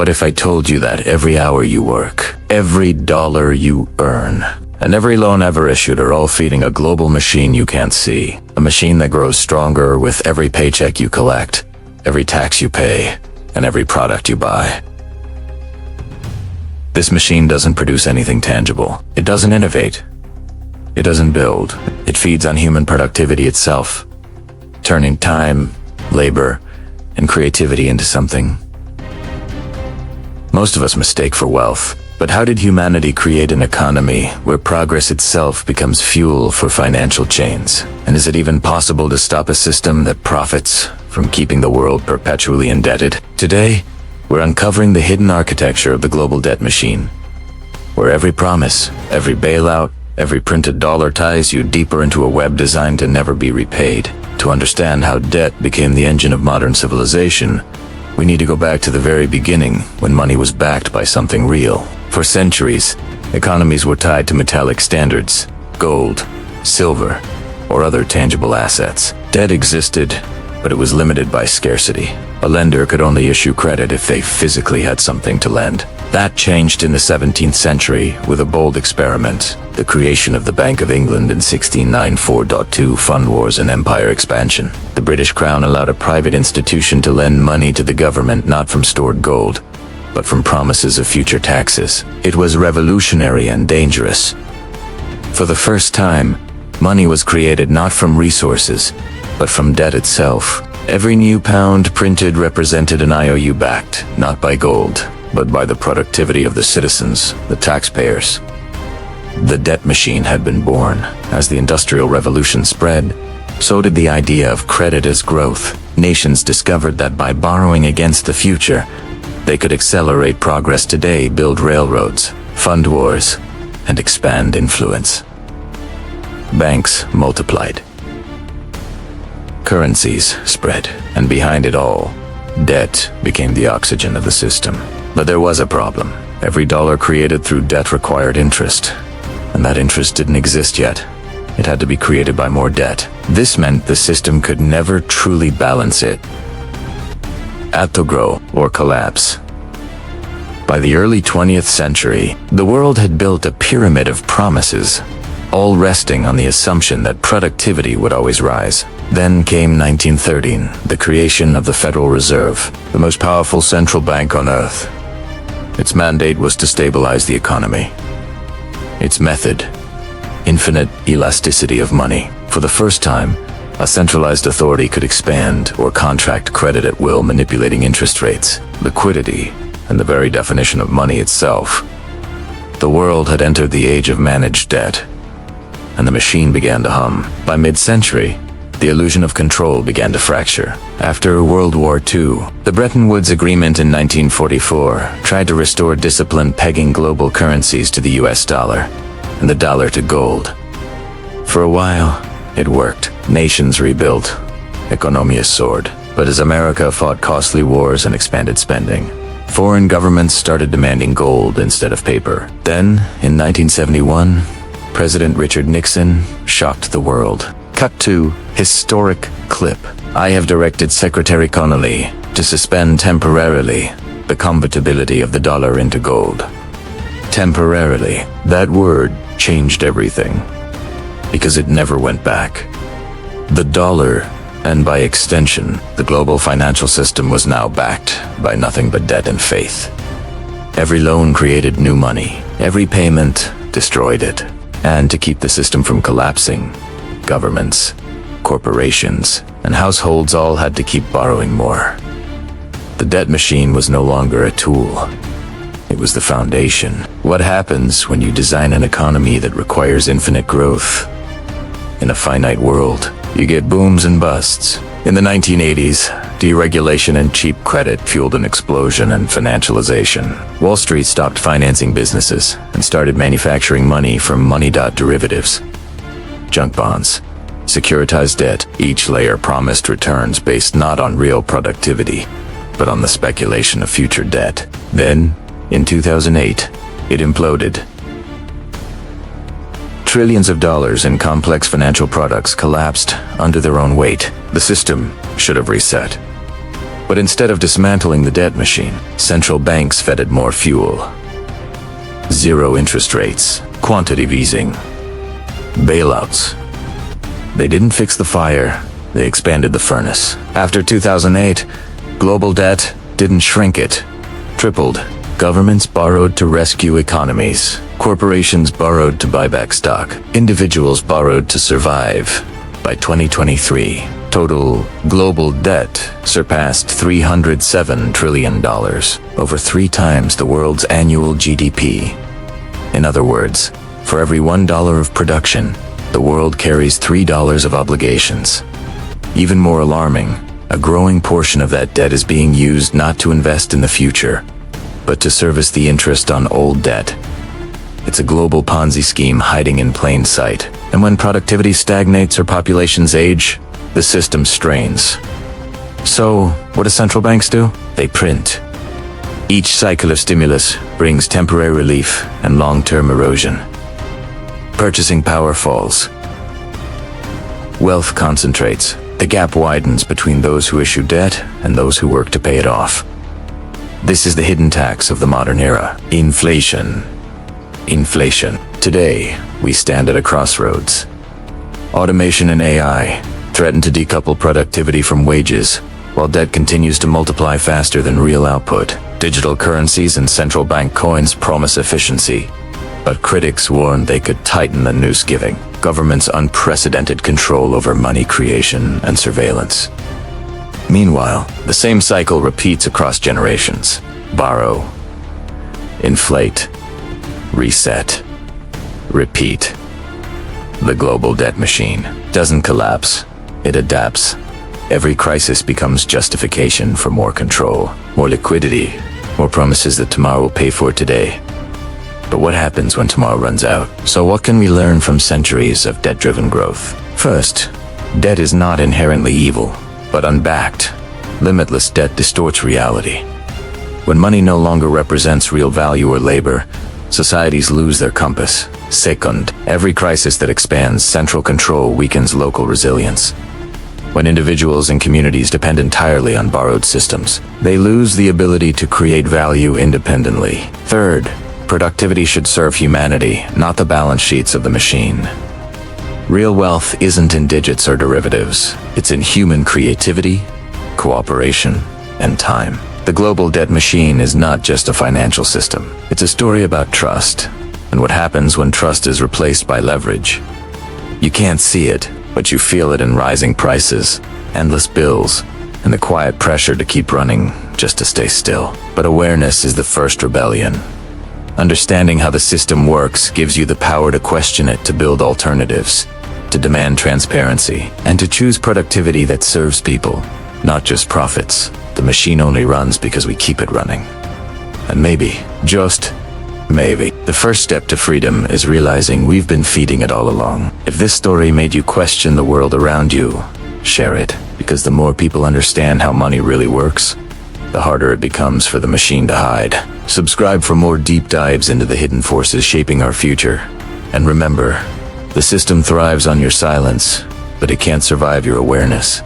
What if I told you that every hour you work, every dollar you earn, and every loan ever issued are all feeding a global machine you can't see? A machine that grows stronger with every paycheck you collect, every tax you pay, and every product you buy. This machine doesn't produce anything tangible. It doesn't innovate. It doesn't build. It feeds on human productivity itself, turning time, labor, and creativity into something most of us mistake for wealth. But how did humanity create an economy where progress itself becomes fuel for financial chains? And is it even possible to stop a system that profits from keeping the world perpetually indebted? Today, we're uncovering the hidden architecture of the global debt machine, where every promise, every bailout, every printed dollar ties you deeper into a web designed to never be repaid. To understand how debt became the engine of modern civilization, we need to go back to the very beginning, when money was backed by something real. For centuries, economies were tied to metallic standards, gold, silver, or other tangible assets. Debt existed, but it was limited by scarcity. A lender could only issue credit if they physically had something to lend. That changed in the 17th century with a bold experiment, the creation of the Bank of England in 1694. Fund wars and empire expansion. The British Crown allowed a private institution to lend money to the government not from stored gold, but from promises of future taxes. It was revolutionary and dangerous. For the first time, money was created not from resources, but from debt itself. Every new pound printed represented an IOU backed, not by gold, but by the productivity of the citizens, the taxpayers. The debt machine had been born. As the Industrial Revolution spread, so did the idea of credit as growth. Nations discovered that by borrowing against the future, they could accelerate progress today, build railroads, fund wars, and expand influence. Banks multiplied. Currencies spread, and behind it all, debt became the oxygen of the system. But there was a problem. Every dollar created through debt required interest, and that interest didn't exist yet. It had to be created by more debt. This meant the system could never truly balance it. Had to grow or collapse. By the early 20th century, the world had built a pyramid of promises, all resting on the assumption that productivity would always rise. Then came 1913, the creation of the Federal Reserve, the most powerful central bank on earth. Its mandate was to stabilize the economy. Its method, infinite elasticity of money. For the first time, a centralized authority could expand or contract credit at will, manipulating interest rates, liquidity, and the very definition of money itself. The world had entered the age of managed debt, and the machine began to hum. By mid-century, the illusion of control began to fracture. After World War II, the Bretton Woods Agreement in 1944 tried to restore discipline, pegging global currencies to the US dollar and the dollar to gold. For a while, it worked. Nations rebuilt. Economies soared. But as America fought costly wars and expanded spending, foreign governments started demanding gold instead of paper. Then, in 1971, President Richard Nixon shocked the world. Cut to historic clip. I have directed Secretary Connolly to suspend temporarily the convertibility of the dollar into gold. Temporarily. That word changed everything, because it never went back. The dollar, and by extension, the global financial system, was now backed by nothing but debt and faith. Every loan created new money. Every payment destroyed it. And to keep the system from collapsing, governments, corporations, and households all had to keep borrowing more. The debt machine was no longer a tool. It was the foundation. What happens when you design an economy that requires infinite growth? In a finite world, you get booms and busts. In the 1980s, deregulation and cheap credit fueled an explosion in financialization. Wall Street stopped financing businesses and started manufacturing money from money derivatives, junk bonds, securitized debt. Each layer promised returns based not on real productivity, but on the speculation of future debt. Then, in 2008, it imploded. Trillions of dollars in complex financial products collapsed under their own weight. The system should have reset. But instead of dismantling the debt machine, central banks fed it more fuel. Zero interest rates, quantitative easing, bailouts. They didn't fix the fire, they expanded the furnace. After 2008, global debt didn't shrink, it tripled. Governments borrowed to rescue economies. Corporations borrowed to buy back stock. Individuals borrowed to survive. By 2023, total global debt surpassed $307 trillion, over 3 times the world's annual GDP. In other words, for every $1 of production, the world carries $3 of obligations. Even more alarming, a growing portion of that debt is being used not to invest in the future, but to service the interest on old debt. It's a global Ponzi scheme hiding in plain sight. And when productivity stagnates or populations age, the system strains. So, what do central banks do? They print. Each cycle of stimulus brings temporary relief and long-term erosion. Purchasing power falls. Wealth concentrates. The gap widens between those who issue debt and those who work to pay it off. This is the hidden tax of the modern era. Inflation. Inflation. Today, we stand at a crossroads. Automation and AI threaten to decouple productivity from wages, while debt continues to multiply faster than real output. Digital currencies and central bank coins promise efficiency, but critics warn they could tighten the noose, giving governments unprecedented control over money creation and surveillance. Meanwhile, the same cycle repeats across generations. Borrow, inflate, reset, repeat. The global debt machine doesn't collapse, it adapts. Every crisis becomes justification for more control, more liquidity, more promises that tomorrow will pay for today. But what happens when tomorrow runs out? So what can we learn from centuries of debt-driven growth? First, debt is not inherently evil, but unbacked, limitless debt distorts reality. When money no longer represents real value or labor, societies lose their compass. Second, every crisis that expands central control weakens local resilience. When individuals and communities depend entirely on borrowed systems, they lose the ability to create value independently. Third, productivity should serve humanity, not the balance sheets of the machine. Real wealth isn't in digits or derivatives. It's in human creativity, cooperation, and time. The global debt machine is not just a financial system. It's a story about trust, and what happens when trust is replaced by leverage. You can't see it, but you feel it in rising prices, endless bills, and the quiet pressure to keep running just to stay still. But awareness is the first rebellion. Understanding how the system works gives you the power to question it, to build alternatives, to demand transparency, and to choose productivity that serves people, not just profits. The machine only runs because we keep it running. And maybe, just maybe, the first step to freedom is realizing we've been feeding it all along. If this story made you question the world around you, share it, because the more people understand how money really works, the harder it becomes for the machine to hide. Subscribe for more deep dives into the hidden forces shaping our future. And remember, the system thrives on your silence, but it can't survive your awareness.